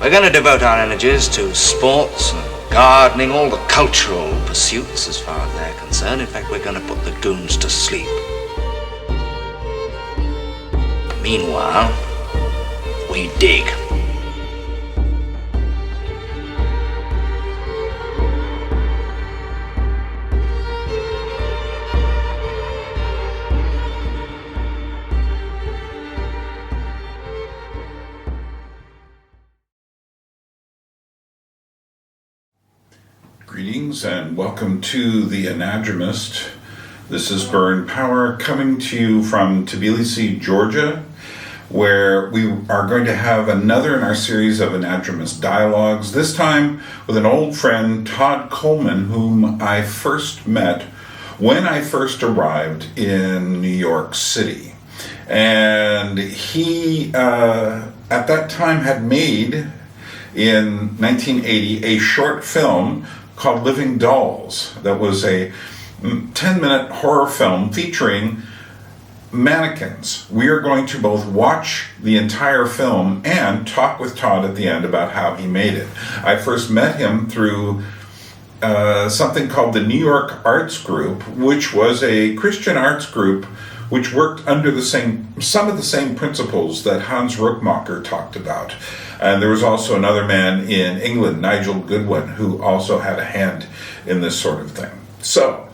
We're going to devote our energies to sports and gardening, all the cultural pursuits as far as they're concerned. In fact, we're going to put the goons to sleep. Meanwhile, we dig. Greetings and welcome to the Anadromist. This is Burn Power coming to you from Tbilisi, Georgia, where we are going to have another in our series of Anadromous Dialogues, this time with an old friend, Todd Coleman, whom I first met when I first arrived in New York City. And he, at that time, had made, in 1980, a short film called Living Dolls. That was a 10-minute horror film featuring mannequins. We are going to both watch the entire film and talk with Todd at the end about how he made it. I first met him through something called the New York Arts Group, which was a Christian arts group which worked under some of the same principles that Hans Rookmacher talked about. And there was also another man in England, Nigel Goodwin, who also had a hand in this sort of thing. So,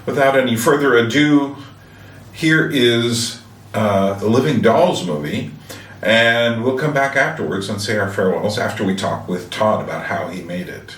without any further ado, here is the Living Dolls movie, and we'll come back afterwards and say our farewells after we talk with Todd about how he made it.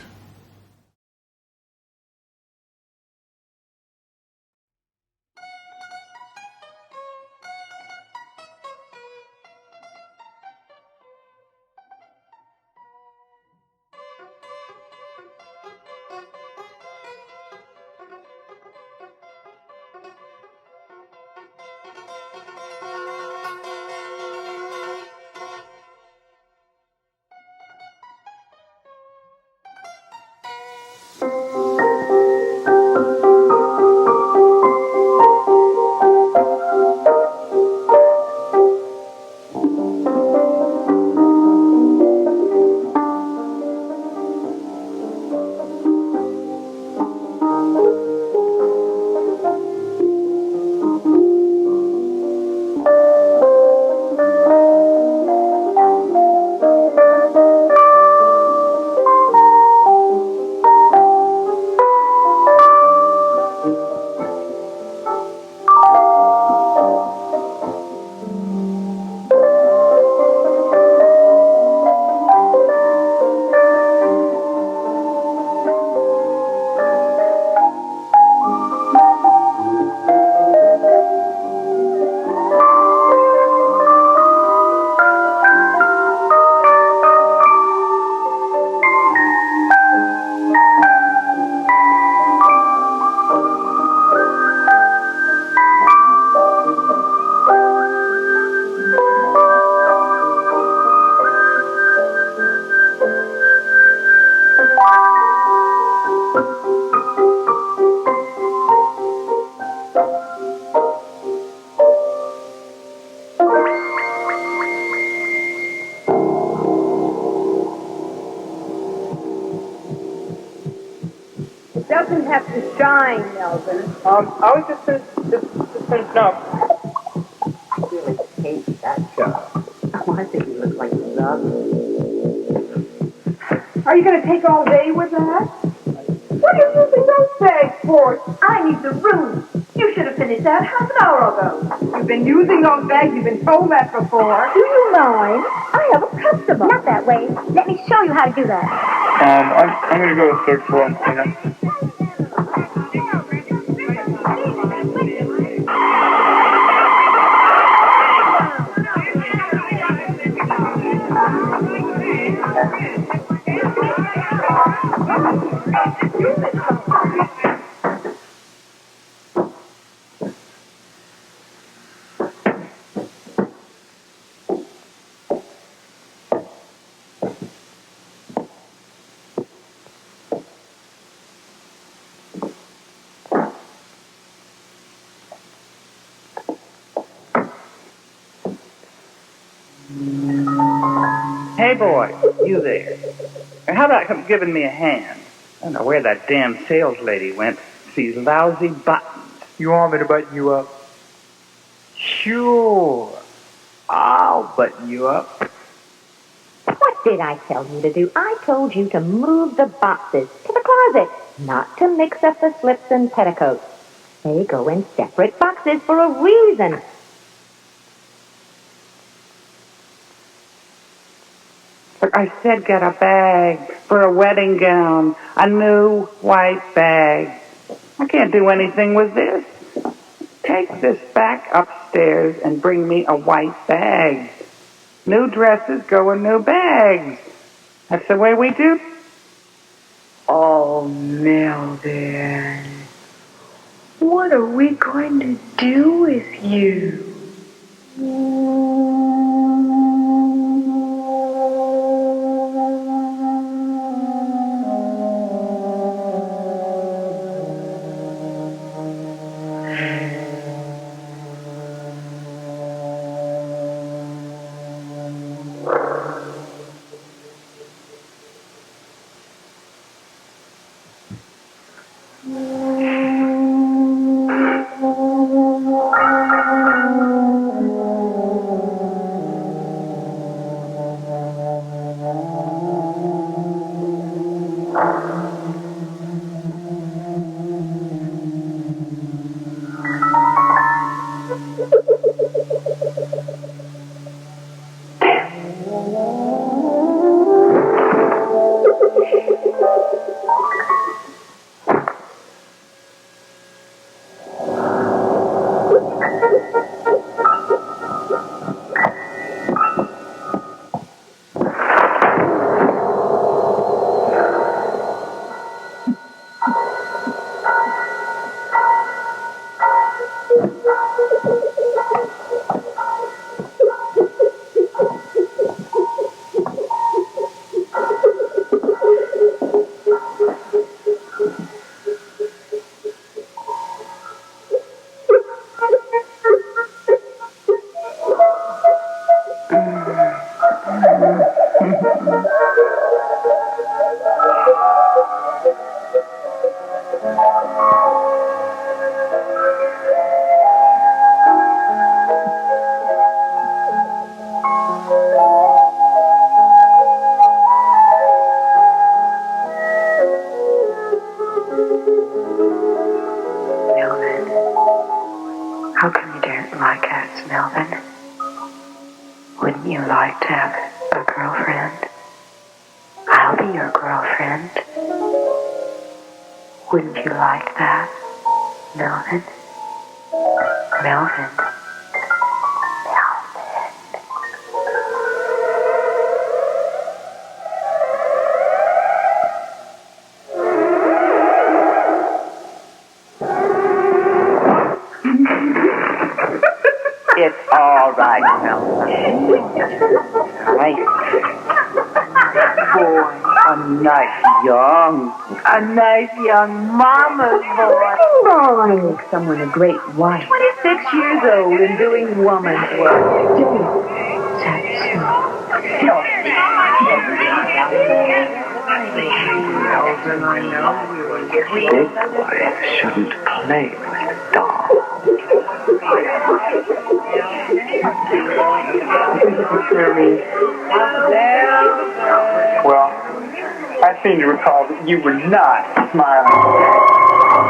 Doesn't have to shine, Melvin. I was just finishing up. I really hate that job. Oh, I think you look like you love it. Are you going to take all day with that? What are you using those bags for? I need the room. You should have finished that half an hour ago. You've been using those bags. You've been told that before. Do you mind? I have a customer. Not that way. Let me show you how to do that. I'm going to go to the third floor and clean up. Hey, boy, you there. How about giving me a hand? I don't know where that damn sales lady went. These lousy buttons. You want me to button you up? Sure. I'll button you up. What did I tell you to do? I told you to move the boxes to the closet, not to mix up the slips and petticoats. They go in separate boxes for a reason. Look, I said get a bag for a wedding gown. A new white bag. I can't do anything with this. Take this back upstairs and bring me a white bag. New dresses go in new bags. That's the way we do. Oh, Melvin. What are we going to do with you? How come you don't like cats, Melvin? Wouldn't you like to have a girlfriend? I'll be your girlfriend. Wouldn't you like that, Melvin? Melvin. It's all right, Melvin. Nice boy. A nice young mama's boy. Oh, make someone a great wife. 26 years old and doing woman's work. Melvin, I know you. Big wife shouldn't play with dolls. Well, I seem to recall that you were not smiling.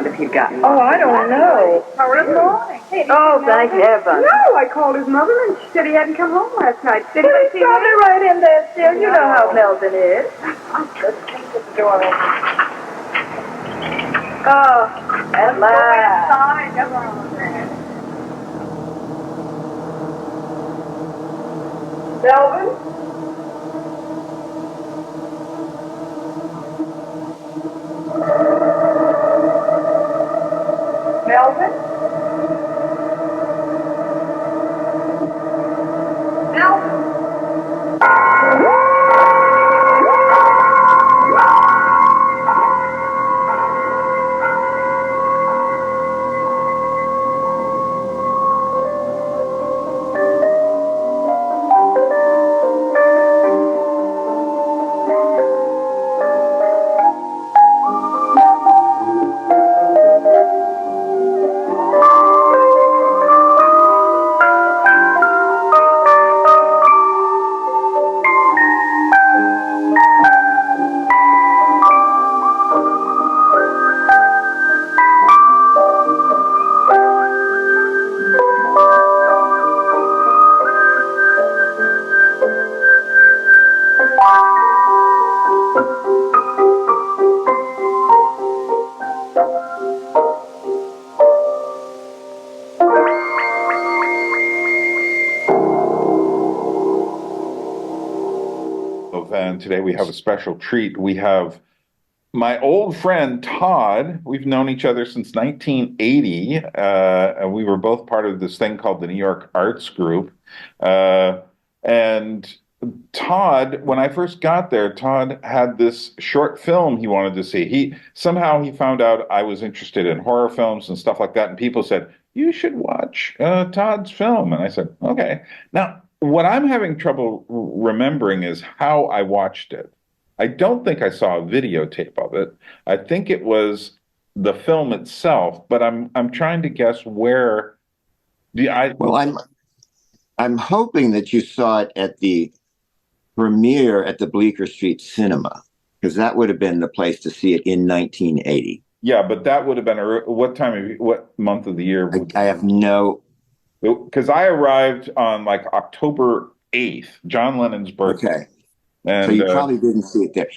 If you've gotten Oh, I don't know. Good morning. Oh, thank heaven. No, I called his mother and she said he hadn't come home last night. Did he see me? right in there still. You know how Melvin is. Oh, at last. Melvin? And today we have a special treat. We have my old friend Todd. We've known each other since 1980. And we were both part of this thing called the New York Arts Group. And Todd, when I first got there, Todd had this short film he wanted to see. He found out I was interested in horror films and stuff like that, and people said, "You should watch Todd's film." And I said, "Okay." Now, what I'm having trouble remembering is how I watched it. I don't think I saw a videotape of it. I think it was the film itself, but I'm trying to guess where. Well, I'm hoping that you saw it at the premiere at the Bleecker Street Cinema, because that would have been the place to see it in 1980. Yeah, but that would have been what month of the year? I have no. Because I arrived on like October 8th, John Lennon's birthday. Okay. And, so you probably didn't see it there.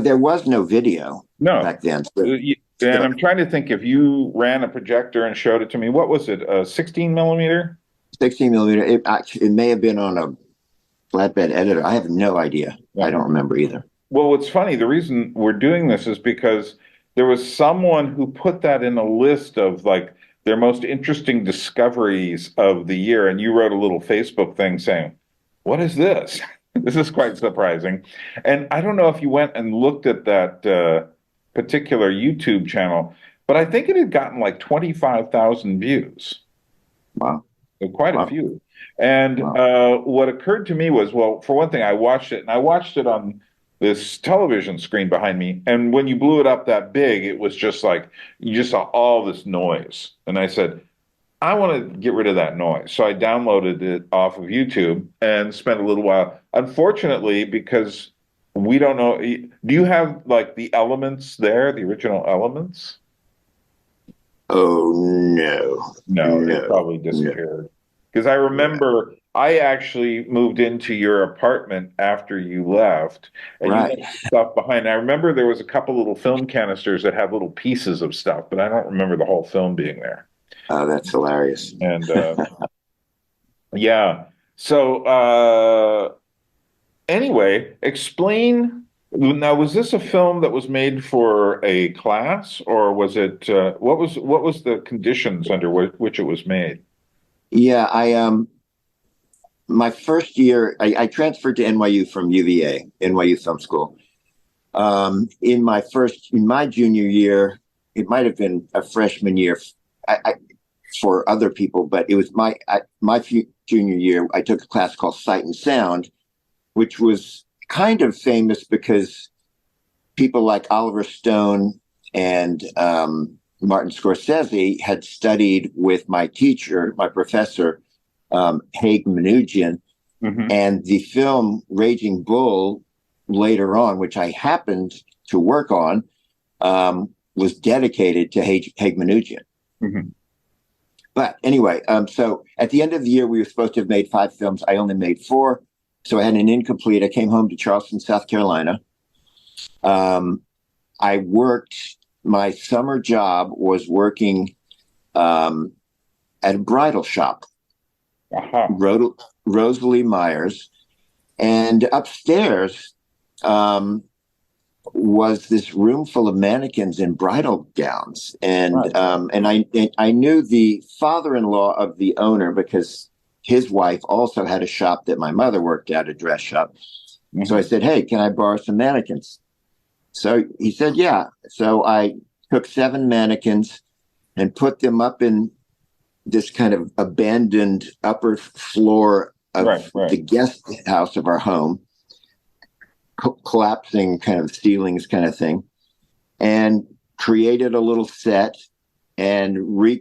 There was no video back then. And I'm trying to think if you ran a projector and showed it to me. What was it? A 16 millimeter? 16 millimeter. It may have been on a flatbed editor. I have no idea. Yeah. I don't remember either. Well, what's funny, the reason we're doing this is because there was someone who put that in a list of like their most interesting discoveries of the year. And you wrote a little Facebook thing saying, "What is this?" This is quite surprising. And I don't know if you went and looked at that particular YouTube channel, but I think it had gotten like 25,000 views. Wow. So quite a few. And what occurred to me was, well, for one thing, I watched it, and I watched it on this television screen behind me. And when you blew it up that big, it was just like, you just saw all this noise. And I said, I want to get rid of that noise. So I downloaded it off of YouTube and spent a little while. Unfortunately, because we don't know, do you have like the elements there, the original elements? Oh, no. No, it probably disappeared. Because I remember I actually moved into your apartment after you left, and you had stuff behind. I remember there was a couple little film canisters that had little pieces of stuff, but I don't remember the whole film being there. Oh, that's hilarious. And yeah. So anyway, explain. Now, was this a film that was made for a class, or was it? What was the conditions under which it was made? Yeah, my first year, I transferred to NYU from UVA, NYU Film School. In my junior year, it might have been a freshman year for other people, but it was my junior year. I took a class called Sight and Sound, which was kind of famous because people like Oliver Stone and Martin Scorsese had studied with my teacher, my professor, Haig Manoogian, and the film Raging Bull later on, which I happened to work on, was dedicated to Haig Manoogian. But anyway, so at the end of the year, we were supposed to have made 5 films. I only made 4. So I had an incomplete. I came home to Charleston, South Carolina. I worked. My summer job was working at a bridal shop, Rosalie Myers, and upstairs was this room full of mannequins in bridal gowns, and Right. and I knew the father-in-law of the owner because his wife also had a shop that my mother worked at, a dress shop. Mm-hmm. So I said, "Hey, can I borrow some mannequins?" So he said, "Yeah." So I took 7 mannequins and put them up in this kind of abandoned upper floor of the guest house of our home, collapsing kind of ceilings kind of thing, and created a little set and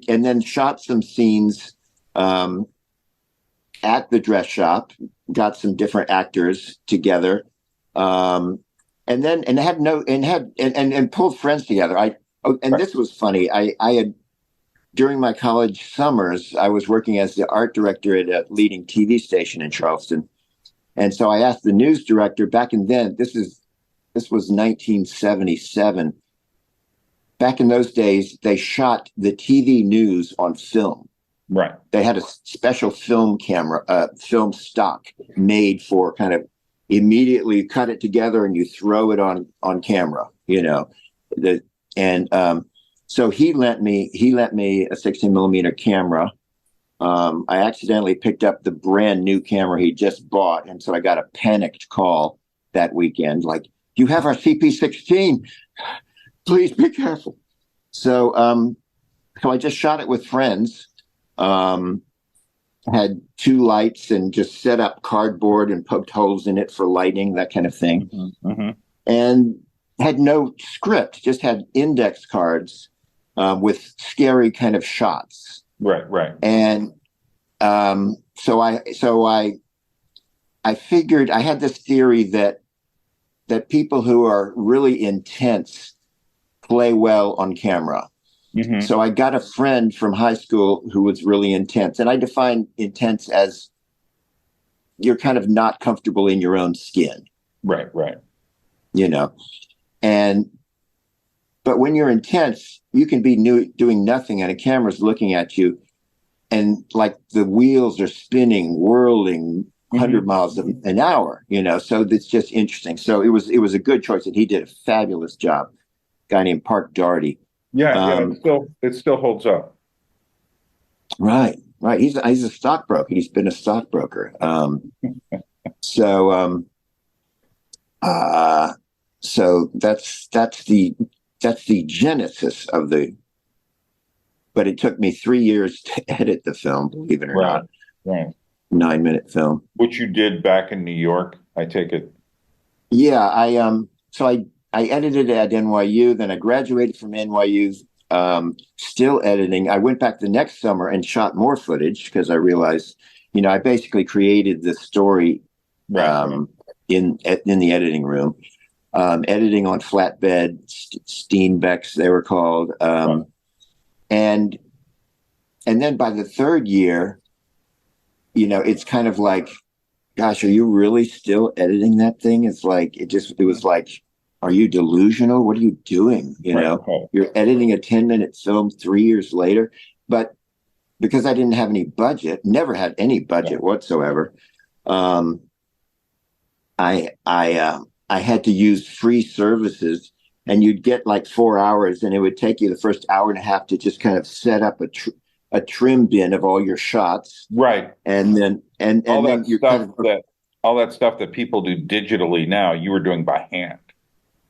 then shot some scenes at the dress shop, got some different actors together, and pulled friends together. This was funny. I had, during my college summers, I was working as the art director at a leading TV station in Charleston. And so I asked the news director back in then, this was 1977. Back in those days, they shot the TV news on film. Right. They had a special film camera, film stock made for kind of immediately cut it together and you throw it on camera, you know. So he lent me a 16 millimeter camera. I accidentally picked up the brand new camera he just bought, and so I got a panicked call that weekend, like, "You have our CP16. Please be careful." So I just shot it with friends. Had 2 lights and just set up cardboard and poked holes in it for lighting, that kind of thing. Mm-hmm. Mm-hmm. And had no script, just had index cards with scary kind of shots. Right. And so I figured, I had this theory that people who are really intense play well on camera. Mm-hmm. So I got a friend from high school who was really intense, and I define intense as you're kind of not comfortable in your own skin. Right. You know, but when you're intense, you can be doing nothing and a camera's looking at you, and like the wheels are spinning, whirling 100 miles an hour, you know, so it's just interesting. So it was a good choice, and he did a fabulous job. A guy named Park Doherty. Yeah, it still holds up. Right. He's a stockbroker. He's been a stockbroker. So that's the genesis of the. But it took me 3 years to edit the film, believe it or not. Right. 9-minute film, which you did back in New York, I take it. Yeah, I edited at NYU, then I graduated from NYU, still editing. I went back the next summer and shot more footage because I realized, you know, I basically created the story in the editing room, editing on flatbed, Steenbecks, they were called. And then by the 3rd year, you know, it's kind of like, gosh, are you really still editing that thing? It's like, it was like, are you delusional? What are you doing? You know, you're editing a 10-minute film 3 years later. But because I didn't have any budget, never had any budget whatsoever, I had to use free services, and you'd get like 4 hours, and it would take you the first hour and a half to just kind of set up a trim bin of all your shots. Right. And then all then all that stuff that people do digitally now, you were doing by hand.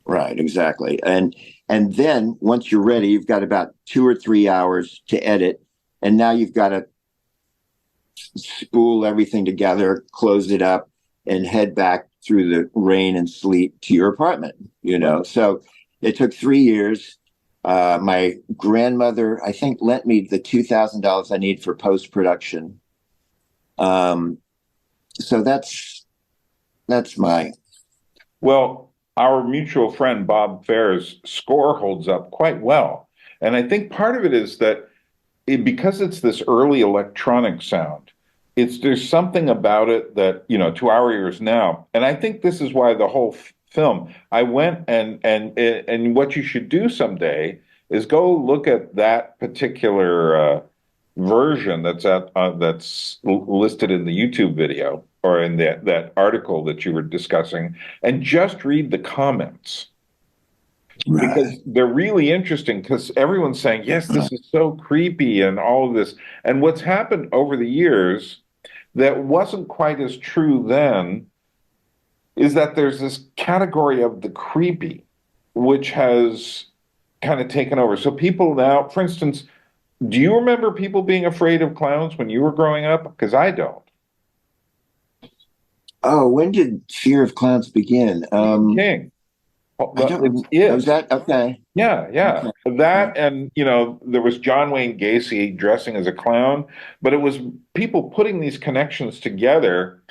Right, exactly. And then once you're ready, you've got about 2 or 3 hours to edit. And now you've got to spool everything together, close it up, and head back through the rain and sleet to your apartment, you know. So it took 3 years. My grandmother, I think, lent me the $2,000 I need for post-production. So that's my. Well, our mutual friend Bob Fair's score holds up quite well. And I think part of it is that because it's this early electronic sound, there's something about it that, you know, to our ears now. And I think this is why the whole film, I went and what you should do someday is go look at that particular version that's listed in the YouTube video or in that article that you were discussing, and just read the comments. because they're really interesting because everyone's saying, yes, this is so creepy and all of this. And what's happened over the years that wasn't quite as true then is that there's this category of the creepy, which has kind of taken over. So people now, for instance, do you remember people being afraid of clowns when you were growing up? Because I don't. Oh, when did Fear of Clowns begin? King. I don't It's remember. Oh, it. was that okay? Yeah, yeah. Okay. That and there was John Wayne Gacy dressing as a clown, but it was people putting these connections together.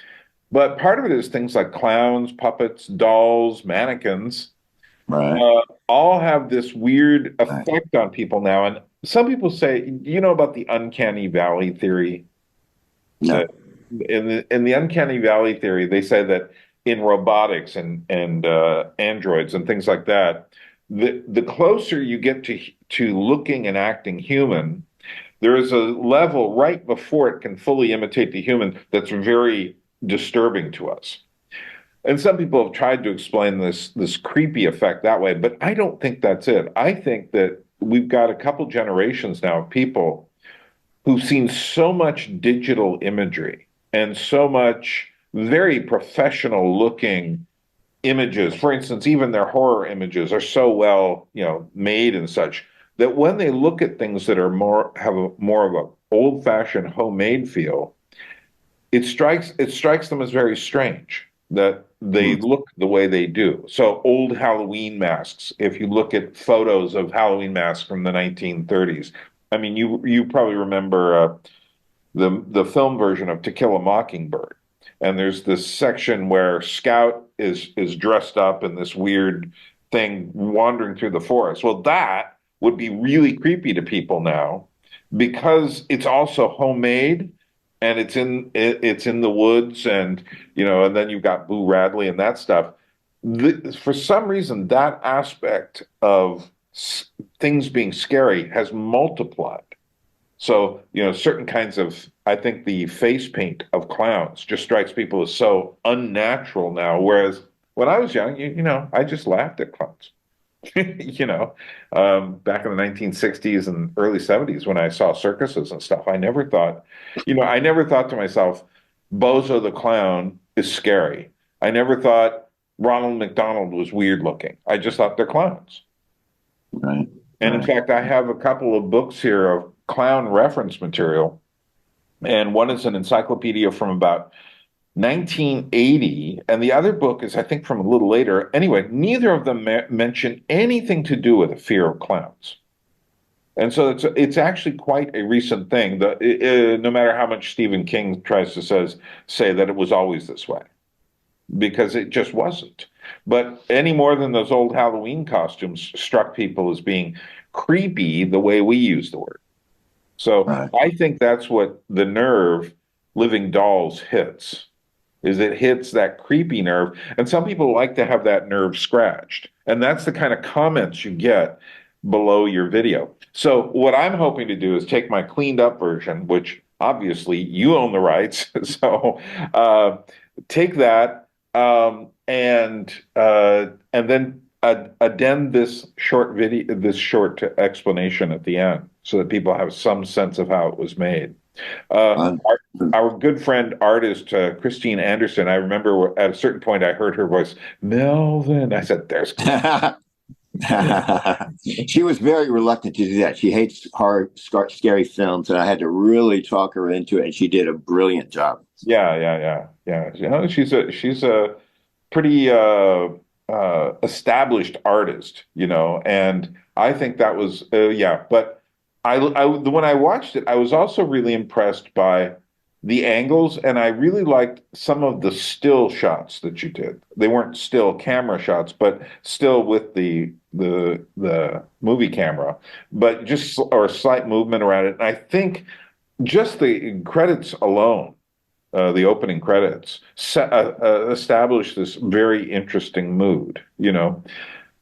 But part of it is things like clowns, puppets, dolls, mannequins, Right. all have this weird Right. effect on people now. And some people say, you know about the uncanny valley theory? No. That in the uncanny valley theory, they say that in robotics and androids and things like that, the closer you get to looking and acting human, there is a level right before it can fully imitate the human that's very disturbing to us. And some people have tried to explain this creepy effect that way, but I don't think that's it. I think that we've got a couple generations now of people who've seen so much digital imagery and so much very professional looking images. For instance, even their horror images are so well, made and such that when they look at things that are more of a old-fashioned homemade feel, it strikes them as very strange that they look the way they do. So old Halloween masks, if you look at photos of Halloween masks from the 1930s, I mean, you probably remember the film version of To Kill a Mockingbird. And there's this section where Scout is dressed up in this weird thing wandering through the forest. Well, that would be really creepy to people now because it's also homemade and it's in the woods and then you've got Boo Radley and that stuff. For some reason, that aspect of things being scary has multiplied. So, certain kinds of, I think the face paint of clowns just strikes people as so unnatural now. Whereas when I was young, I just laughed at clowns. Back in the 1960s and early 70s when I saw circuses and stuff, I never thought to myself, Bozo the Clown is scary. I never thought Ronald McDonald was weird looking. I just thought they're clowns. Right. And in fact, I have a couple of books here of clown reference material. And one is an encyclopedia from about 1980, and the other book is, I think, from a little later. Anyway, neither of them mention anything to do with a fear of clowns. And so it's actually quite a recent thing. No matter how much Stephen King tries to say that it was always this way, because it just wasn't. But any more than those old Halloween costumes struck people as being creepy the way we use the word. So Right. I think that's what the nerve Living Dolls hits, is it hits that creepy nerve. And some people like to have that nerve scratched. And that's the kind of comments you get below your video. So what I'm hoping to do is take my cleaned up version, which obviously you own the rights. So take that and then addend this short video, this short explanation at the end, so that people have some sense of how it was made. Our good friend artist Christine Anderson. I remember at a certain point I heard her voice, Melvin. I said, "There's." She was very reluctant to do that. She hates horror, scary films, and I had to really talk her into it. And she did a brilliant job. Yeah. She's a pretty established artist, and I think that was yeah. But when I watched it, I was also really impressed by the angles, and I really liked some of the still shots that you did. They weren't still camera shots, but still with the movie camera, but just or slight movement around it. And I think just the credits alone, the opening credits, established this very interesting mood.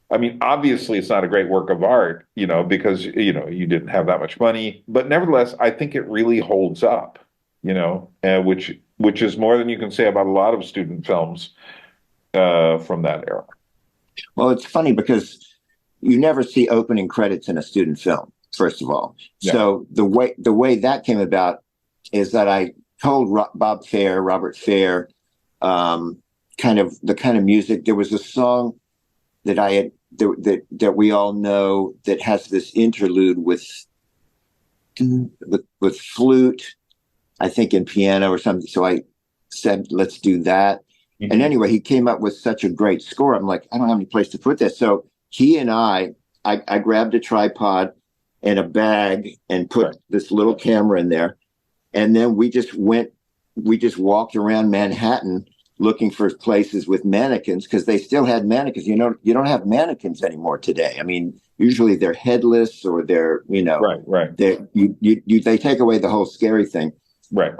I mean, obviously, it's not a great work of art, because you didn't have that much money, but nevertheless, I think it really holds up. Which is more than you can say about a lot of student films from that era. Well, it's funny because you never see opening credits in a student film, first of all. Yeah. So the way that came about is that I told Robert Fair, kind of the kind of music. There was a song that I had that we all know that has this interlude with flute, I think, and piano or something. So I said, let's do that. Mm-hmm. And anyway, he came up with such a great score. I'm like, I don't have any place to put this. So he and I grabbed a tripod and a bag and put this little camera in there. And then we just walked around Manhattan looking for places with mannequins, because they still had mannequins. You don't have mannequins anymore today. I mean, usually they're headless or they're, they take away the whole scary thing. Right.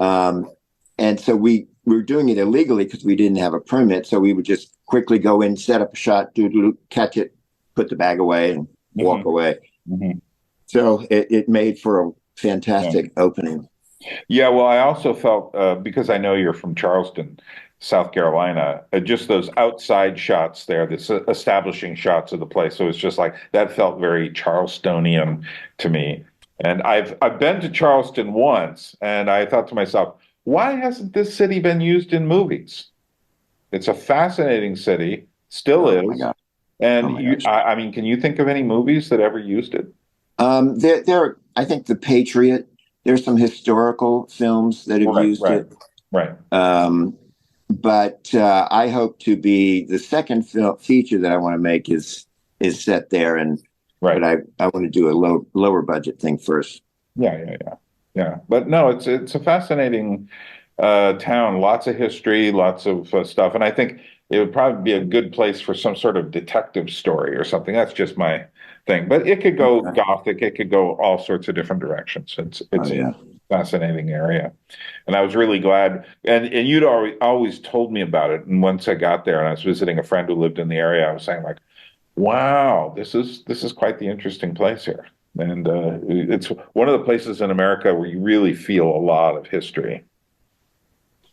And so we were doing it illegally because we didn't have a permit. So we would just quickly go in, set up a shot, catch it, put the bag away, and walk away. Mm-hmm. So it made for a fantastic opening. Yeah, well, I also felt, because I know you're from Charleston, South Carolina, just those outside shots there, this establishing shots of the place. So it's just like, that felt very Charlestonian to me. And I've been to Charleston once, and I thought to myself, why hasn't this city been used in movies? It's a fascinating city, still is. My God. And I mean, can you think of any movies that ever used it? There, I think The Patriot. There's some historical films that have used it. Right. But I hope to be the second feature that I want to make is set there, and but I want to do a lower budget thing first. Yeah. But no, it's a fascinating town. Lots of history, lots of stuff, and I think it would probably be a good place for some sort of detective story or something. That's just my thing. But it could go gothic. It could go all sorts of different directions. It's a fascinating area. And I was really glad. And you'd always told me about it. And once I got there and I was visiting a friend who lived in the area, I was saying, like, wow, this is quite the interesting place here. And it's one of the places in America where you really feel a lot of history.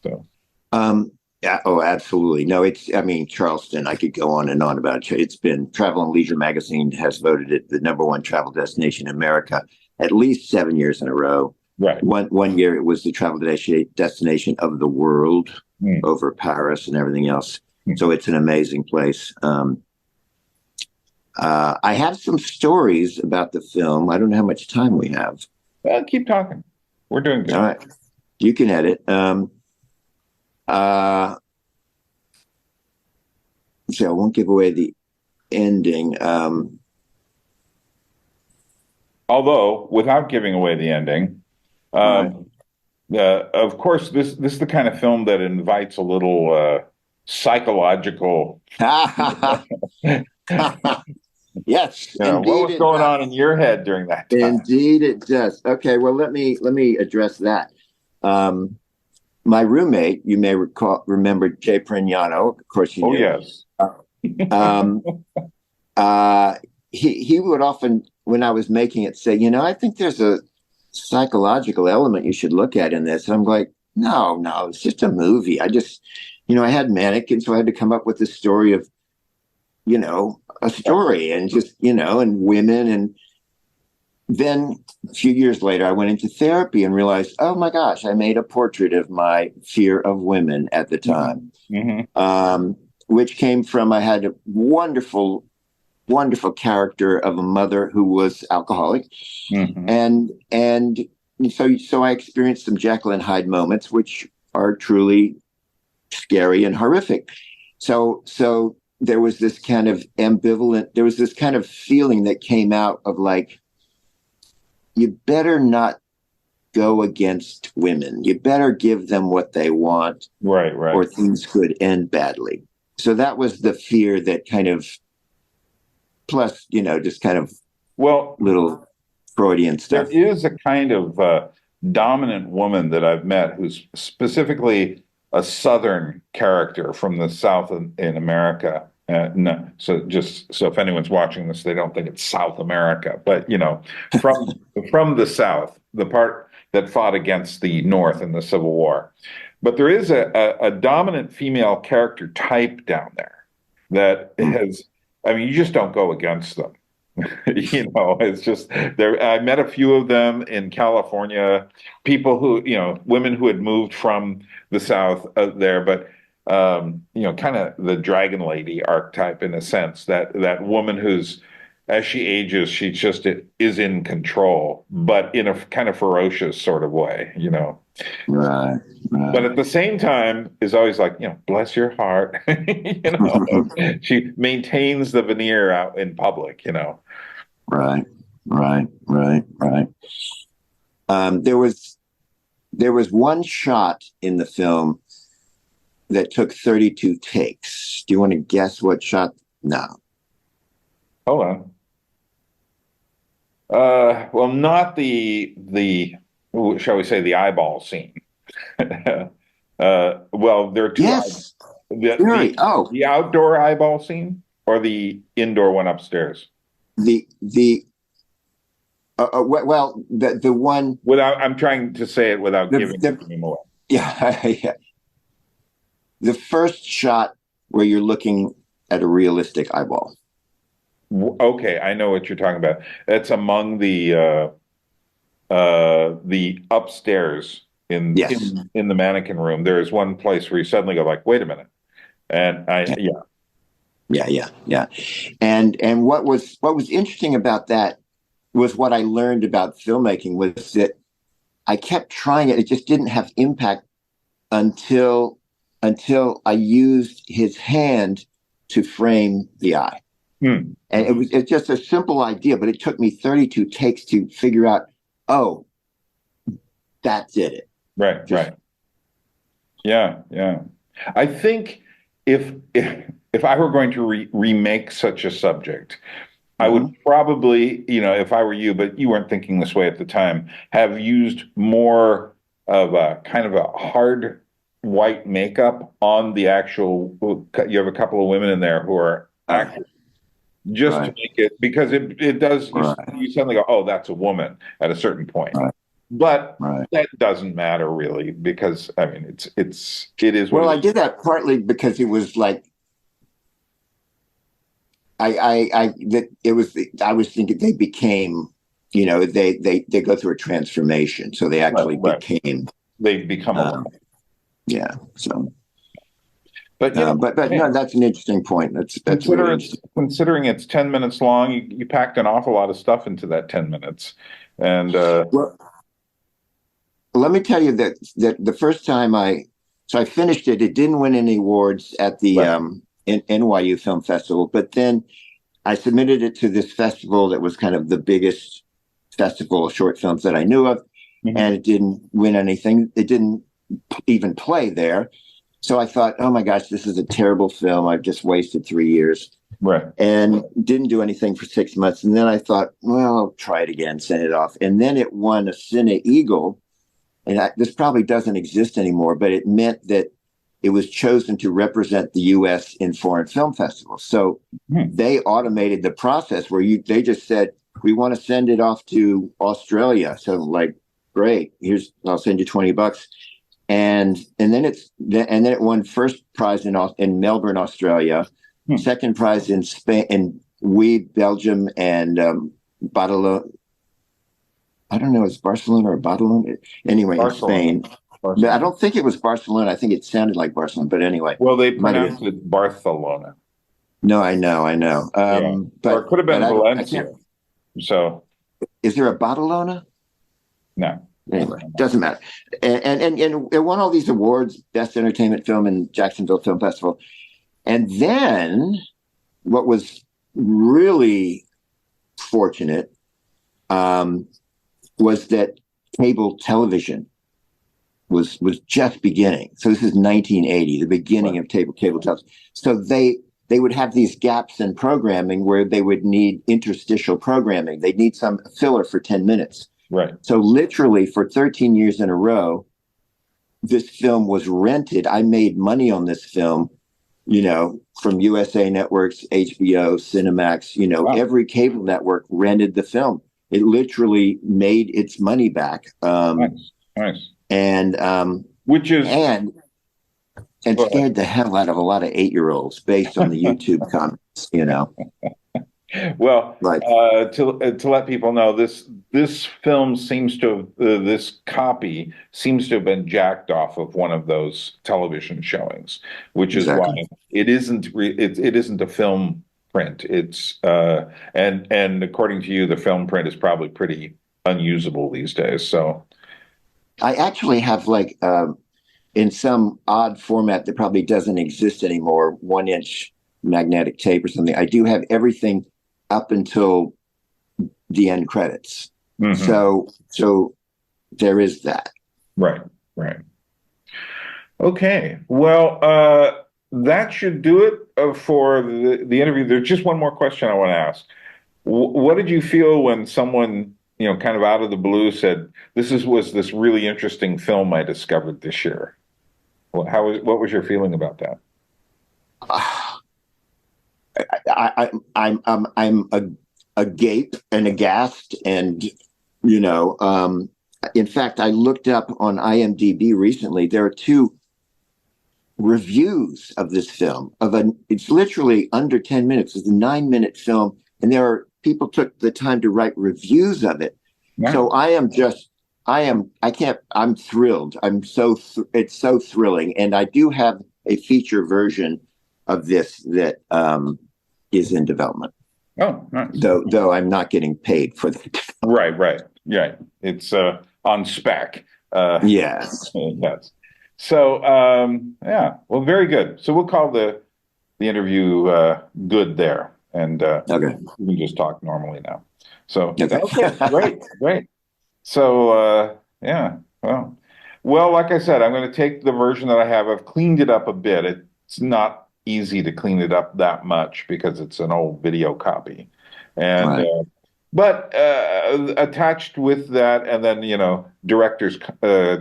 So. Yeah, oh, absolutely. No, Charleston, I could go on and on about it. It's been Travel and Leisure magazine has voted it the #1 travel destination in America at least 7 years in a row. Right. One year it was the travel destination of the world over Paris and everything else. So it's an amazing place. I have some stories about the film. I don't know how much time we have. Well, keep talking. We're doing good. All right. You can edit. So I won't give away the ending. Although, without giving away the ending, of course, this is the kind of film that invites a little psychological. Yes. What was going on in your head during that time? Indeed, it does. Okay, well, let me address that. My roommate, you may remember Jay Prignano. Of course, you knew. Yes. He would often, when I was making it, say, I think there's a psychological element you should look at in this. And I'm like, no, it's just a movie. I just, I had mannequins, so I had to come up with the story of, a story and just, and women. And then a few years later, I went into therapy and realized, oh my gosh, I made a portrait of my fear of women at the time, which came from, I had a wonderful character of a mother who was alcoholic. And so I experienced some Jekyll and Hyde moments, which are truly scary and horrific. So there was this kind of there was this kind of feeling that came out of like, you better not go against women. You better give them what they want. Right. Or things could end badly. So that was the fear that kind of, plus, just kind of little Freudian stuff. There is a kind of dominant woman that I've met who's specifically a Southern character from the South in America. No, so if anyone's watching this, they don't think it's South America, but from the South, the part that fought against the North in the Civil War. But there is a dominant female character type down there that has, you just don't go against them. You know, it's just there. I met a few of them in California, people who, you know, women who had moved from the South there, but you know, kind of the dragon lady archetype in a sense, that woman who's, as she ages, she just is in control, but in a kind of ferocious sort of way, you know. Right, But right, at the same time, is always like, you know, bless your heart. You know, she maintains the veneer out in public, you know. right, right, right, right. There was one shot in the film that took 32 takes. Do you want to guess what shot? No. Hold on. Well, not the shall we say the eyeball scene. Well, there are two Yes. the, Really? the Oh, the outdoor eyeball scene or the indoor one upstairs. the well, the one, Without, I'm trying to say it without the giving the him away. yeah, yeah, the first shot where you're looking at a realistic eyeball. Okay, I know what you're talking about. That's among the upstairs Yes. in the mannequin room. There is one place where you suddenly go like, wait a minute. And yeah. Yeah, yeah, yeah. And what was interesting about that was what I learned about filmmaking was that I kept trying it. It just didn't have impact until I used his hand to frame the eye. Hmm. And it's just a simple idea, but it took me 32 takes to figure out, oh, that did it. Right, Just right. Yeah, yeah. I think if I were going to remake such a subject, I would Mhm. probably, you know, if I were you, but you weren't thinking this way at the time, have used more of a kind of a hard white makeup on the actual. You have a couple of women in there who are Right, actors, just to right, make it, because it does, right, you suddenly go, oh, that's a woman at a certain point. right, But right. that doesn't matter really, because I mean it is what Well, it I is. did that partly because it was like that it was. I was thinking they became, they go through a transformation, so they Right, actually right. became, They become a um, woman. yeah. So, But you know, but hey, no, that's an interesting point. That's really interesting. considering it's 10 minutes long, you packed an awful lot of stuff into that 10 minutes. And Well, let me tell you that the first time I finished it. It didn't win any awards at the right. NYU Film Festival, but then I submitted it to this festival that was kind of the biggest festival of short films that I knew of, and Mhm. it didn't win anything. It didn't even play there. So I thought, oh my gosh, this is a terrible film. I've just wasted 3 years, Right. and didn't do anything for 6 months. And then I thought, well, I'll try it again, send it off. And then it won a Cine Eagle. And this probably doesn't exist anymore, but it meant that it was chosen to represent the U.S. in foreign film festivals. So Hmm. they automated the process where they just said, we want to send it off to Australia. So like, great, I'll send you $20. And then it won first prize in Melbourne, Australia, Hmm. second prize in Spain, and we, Belgium, and Badalona. I don't know, it's Barcelona or Badalona. Anyway, in Barcelona. Spain. But I Barcelona. don't think it was Barcelona. I think it sounded like Barcelona, but anyway, Well, they might have pronounced been. it Barcelona. No, I know. Yeah. Or it could have But been I can't. Valencia. So Is there a Badalona? no. Anyway, doesn't matter. And it won all these awards, Best Entertainment Film in Jacksonville Film Festival. And then what was really fortunate was that cable television was just beginning. So this is 1980, the beginning of cable television. So they would have these gaps in programming where they would need interstitial programming. They'd need some filler for 10 minutes. Right. So literally for 13 years in a row, this film was rented. I made money on this film, from USA Networks, HBO, Cinemax, Wow. every cable network rented the film. It literally made its money back. Nice. Nice. And Which is and go ahead. scared the hell out of a lot of 8-year-olds based on the YouTube comments. Well, Right. to let people know, this film seems to have, this copy seems to have been jacked off of one of those television showings, which is why Exactly. it isn't a film print. It's and according to you, the film print is probably pretty unusable these days. So I actually have like in some odd format that probably doesn't exist anymore, 1 inch magnetic tape or something. I do have everything up until the end credits. mhm. So there is that. Right, right. Okay. Well, that should do it for the interview. There's just one more question I want to ask. What did you feel when someone, kind of out of the blue said, was this really interesting film I discovered this year? Well, what was your feeling about that? I'm agape and aghast, and you know, in fact, I looked up on IMDb recently. There are two reviews of this film. It's literally under 10 minutes. It's a 9 minute film, and there are people took the time to write reviews of it. Nice. So I can't. I'm thrilled. It's so thrilling, and I do have a feature version of this that is in development. Oh, nice. Though I'm not getting paid for that. Right, right, right. It's on spec. Yes. Yes. So, yeah, well, very good. So we'll call the interview good there, and Okay. we can just talk normally now. So, Okay. great, great. So, yeah, well, like I said, I'm going to take the version that I have. I've cleaned it up a bit. It's not easy to clean it up that much because it's an old video copy, and Right. but attached with that, and then director's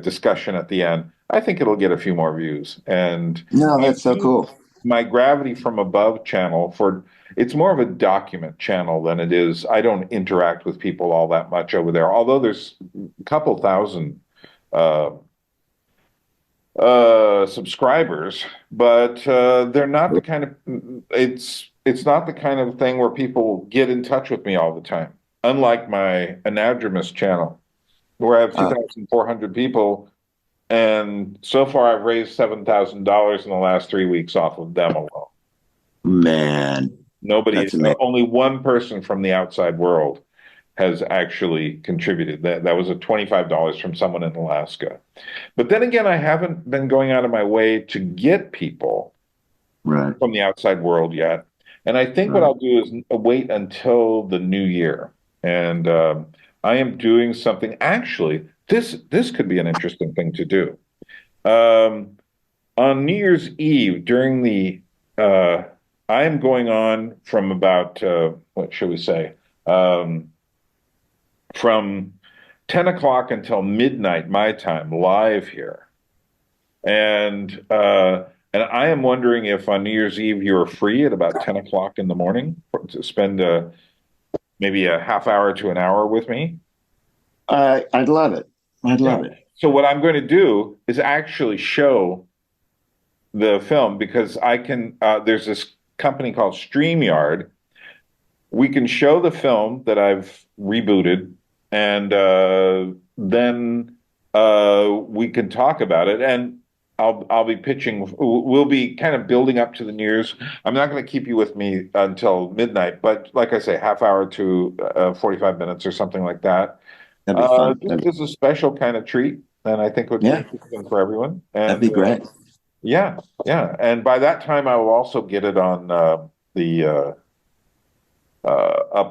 discussion at the end. I think it'll get a few more views. And No, that's so cool. my Gravity from Above channel it's more of a document channel than it is. I don't interact with people all that much over there, although there's a couple thousand uh, subscribers, but they're not the kind of it's not the kind of thing where people get in touch with me all the time. Unlike my Anadromous channel, where I have 2,400 people, and so far I've raised $7,000 in the last 3 weeks off of them alone. Man, that's amazing. Only one person from the outside world has actually contributed. That was a $25 from someone in Alaska. But then again, I haven't been going out of my way to get people Right. from the outside world yet. And I think what I'll do is wait until the new year. And I am doing something. Actually, this could be an interesting thing to do. On New Year's Eve, I am going on from about what should we say? From 10 o'clock until midnight my time, live here. And I am wondering if on New Year's Eve you're free at about 10 o'clock in the morning to spend maybe a half hour to an hour with me. I'd love it. I'd love it. So what I'm going to do is actually show the film, because I can, there's this company called StreamYard. We can show the film that I've rebooted, and then we can talk about it. And I'll be pitching. We'll be kind of building up to the New Year's. I'm not going to keep you with me until midnight, but like I say, half hour to 45 minutes or something like that. That'd be fun. This is a special kind of treat, and I think would be interesting for everyone. And, that'd be great. Yeah, yeah. And by that time, I will also get it on up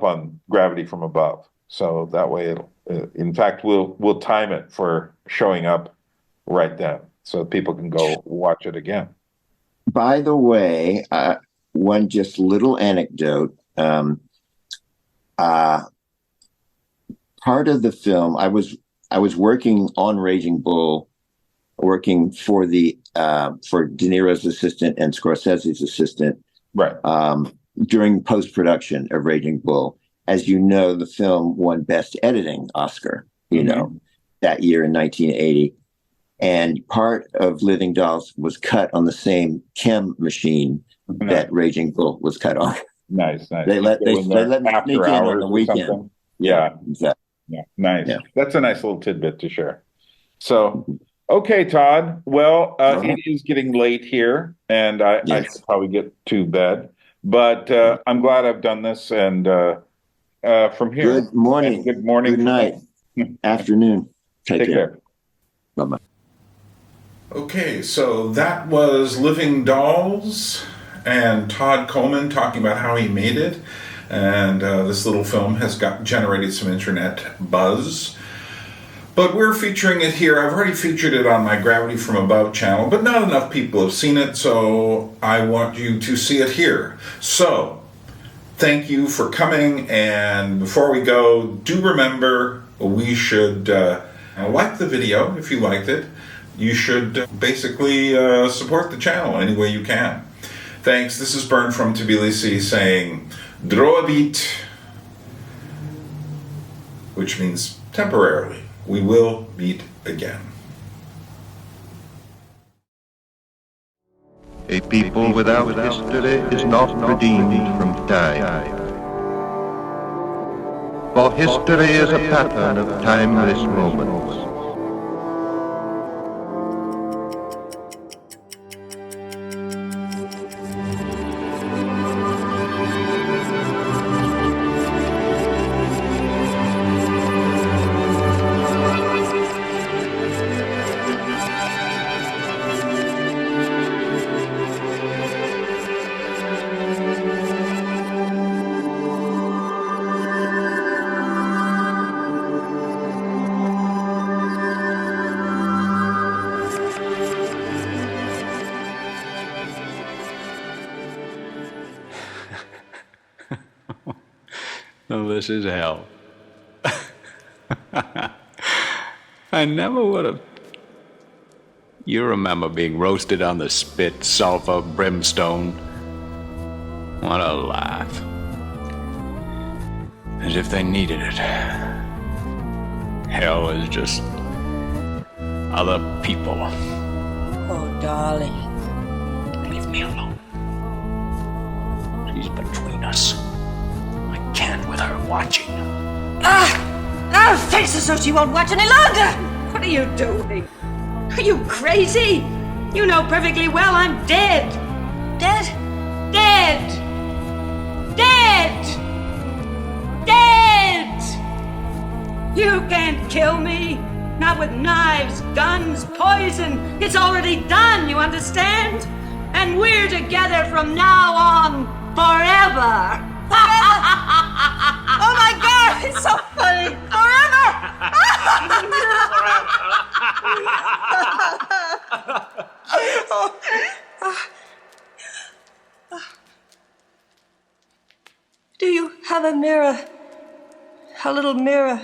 on Gravity from Above. So that way, in fact, we'll time it for showing up right then, so people can go watch it again. By the way, one just little anecdote. Part of the film, I was working on Raging Bull, working for for De Niro's assistant and Scorsese's assistant, right? During post-production of Raging Bull. As you know, the film won Best Editing Oscar, that year in 1980. And part of Living Dolls was cut on the same chem machine that Raging Bull was cut on. Nice. They let Go in there me after sneak in on hours the or weekend. something. Yeah, exactly. Yeah, nice. Yeah. That's a nice little tidbit to share. So, okay, Todd. Well, it is getting late here, and I Yes. should probably get to bed. But I'm glad I've done this, and from here. Good morning. And good morning. Good night. Afternoon. Take care. Bye-bye. Okay, so that was Living Dolls and Todd Coleman talking about how he made it. And this little film has generated some internet buzz. But we're featuring it here. I've already featured it on my Gravity from Above channel, but not enough people have seen it, so I want you to see it here. So, thank you for coming, and before we go, do remember we should like the video if you liked it. You should basically support the channel any way you can. Thanks. This is Bern from Tbilisi saying Droabit, which means temporarily. We will meet again. A people without history is not redeemed from time. For history is a pattern of timeless moments. Oh, this is hell. I never would have. You remember being roasted on the spit, sulfur, brimstone. What a laugh. As if they needed it. Hell is just other people. Oh, darling. Leave me alone. She's between us. I can't with her watching. Now face it so she won't watch any longer! What are you doing? Are you crazy? You know perfectly well I'm dead. Dead? Dead! Dead! Dead! You can't kill me. Not with knives, guns, poison. It's already done, you understand? And we're together from now on forever. Oh my God, it's so funny. Do you have a mirror? A little mirror?